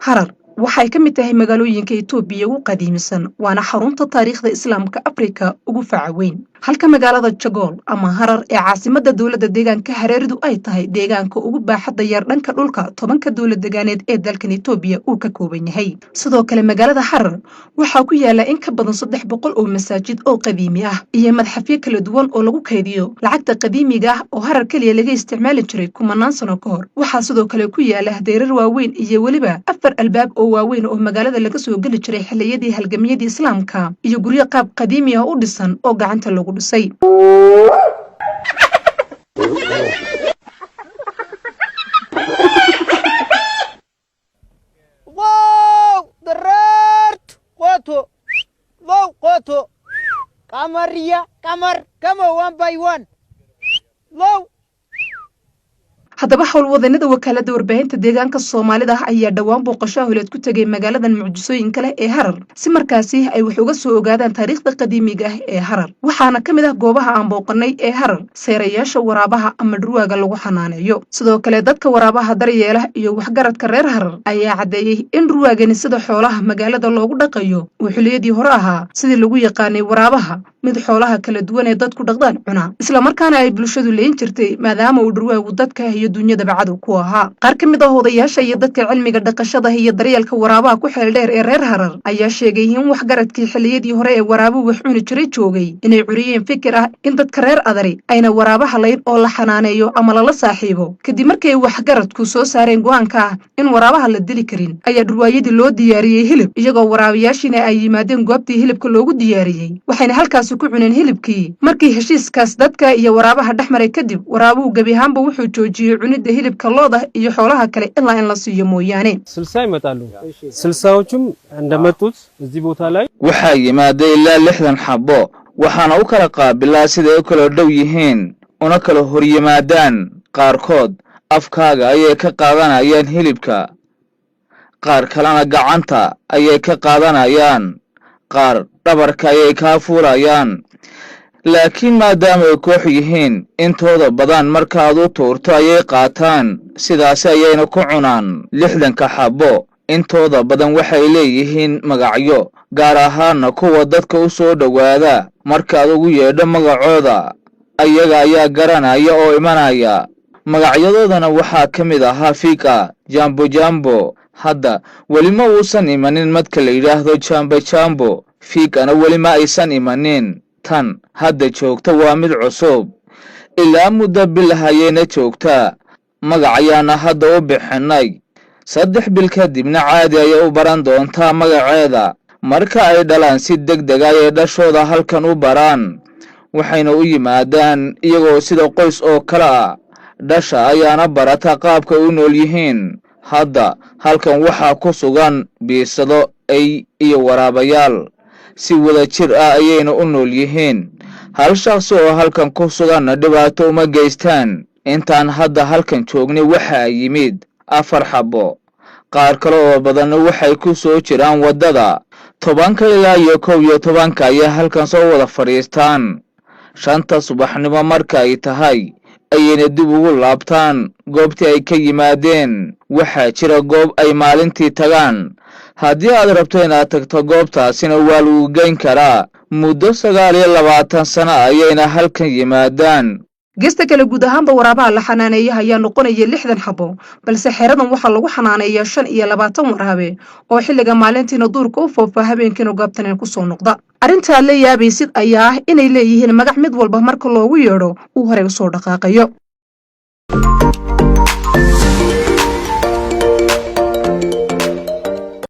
harar waxay ka mid tahay magaalooyinka Itoobiya ugu qadiimisan waana xarunta taariikhda Islaamka Afrika ugu faca weyn halka magaalada Jagol ama Harar ee caasimadda dawladda deegaanka Hareeridu ay tahay deegaanka ugu baaxadda yar dhanka dhulka tobanka dawlad deegaaneed ee dalkan Itoobiya uu ka kooban yahay sidoo kale magaalada Harar waxa ku yaala in ka badan 300 oo masaajid oo qadiimi ah iyo madxafyo kala duwan oo lagu kaydiyo lacagta qadiimiga ah oo Harar kaliya laga isticmaali jiray kumanaan sano ka hor waxa sidoo kale ku yaala deerar waaweyn iyo waliba afar albaab oo waaweyn oo magaalada laga soo gali jiray xilliyadii halgamiyadii Islaamka iyo guryo qaab qadiimi ah u dhisan oo gacanta lagu dhisay wow دررت قوتو لو قوتو قمرية قمر كما 1 by 1 لو haddaba howlwadanada wakaalada warbaahinta deegaanka Soomaalida ayaa dhawaan booqasho hawleed ku tagay magaaladan mucjisooyin kale ee Harar si markaasi ay wax uga soo ogaadaan taariikhda qadiimiga ah ee Harar waxaana kamid ah goobaha aan booqanay ee Harar seerayaasha waraabaha ama dhurwaaga lagu xanaaneeyo sidoo kale dadka waraabaha daryeela iyo waxgaradka reer Harar ayaa cadeeyay in dhurwaagani sida xoolaha magaalada loogu dhaqayo oo xiliyadii hore ahaa sidii lagu yaqaanay waraabaha mid xoolaha kala duwan ee dadku dhaqdaan cuna isla markaana ay bulshadu leen jirtay maadaama uu dhurwaagu dadka dunyada bacad ku ahaa qaar kamid ah odayaasha iyo dadka cilmiga dhaqashada iyo daryeelka waraabaha ku xeel dheer ee reer Harar ayaa sheegay in waxgaradkii xilliyadii hore ee waraabuhu wax cuni jiray joogay inay curiyeen fikir ah in dadka reer Adari ayna waraabaha layn oo la xanaaneeyo ama la saaxiibo kadib markay waxgaradku soo saareen go'aanka ah in waraabaha la dili karin ayaa dhurwaayadii loo diyaariyay hilib iyagoo waraabiyaashiina ay yimaadeen goobtii hilibka loogu diyaariyay waxayna halkaas ku cuneen hilibkii markii heshiiskaas dadka iyo waraabaha dhaxmaray kadib waraabuhu gabi ahaanba wuxuu joojiyay cunida hilibka looda iyo xoolaha kale ilaa in la siiyo mooyaane 60 ይመጣሉ 60ዎቹም እንደመጡት እዚህ ቦታ ላይ waxa yimaada ilaa 60 xabo waxaana u kala qaabilaa sida ay kala dhow yihiin una kala hor yimaadaan qaarkood afkaaga ayay ka qaadanayaan hilibka qaar kalena gacanta ayay ka qaadanayaan qaar dhabarka ayay ka fuulayaan laakiin maadaama ay koox yihiin intooda badan markaad u tuurto ayay qaataan sidaas ayayna ku cunaan 60ka xabo intooda badan waxay leeyihiin magacyo gaar ahaan kuwa dadka u soo dhawaada markaad ugu yeedho magacooda ayaga ayaa garanaya oo imanaya magacyadoodana waxaa kamid ahaa Fika Jambo hadda wali ma uusan imanin madka la yiraahdo Jambo Fikana wali ma aysan imanin tan hadda joogta waa mid cusub ilaa muddo bilahayna joogta magacayaana hadda u bixinay 3 bil kadibna caadi ay u baran doontaa magaceeda marka ay dhalaan si degdeg ah ay dhashooda halkan u baraan waxayna u yimaadaan iyagoo sida qoys oo kala dhasha ayaana barata qaabka u nool yihiin hadda halkan waxa ku sugan biisado ay iyo waraabayaal si wada jir ah ayayna u nool yihiin hal shakhsi oo halkan ku sugan dhibaato uma geystaan intaan hadda halkan joognay waxa yimid 4 xabo qaar kale oo badan waxay ku soo jiraan wadada 10 ilaa 11 ayaa halkan soo wada fariistaan 5 subaxnimo marka ay tahay ayayna dib ugu laabtaan goobtii ay ka yimaadeen waxa jira goob ay maalintii tagaan haddii aad rabto inaad tagto goobtaasina waa lagu geyn karaa muddo 29 sano ayayna halkan yimaadaan geesta kale guud ahaanba waraabaha la xanaaneeyo ayaa noqonaya 60 xabo balse xeeradan waxa lagu xanaaneeyaa 25 waraabe oo xilliga maalintiina duurka u foofa habeenkiina goobtan ku soo noqda arinta la yaabaysid ayaa inay leeyihiin magac mid walba marka loogu yeedho uu hore u soo dhaqaaqayo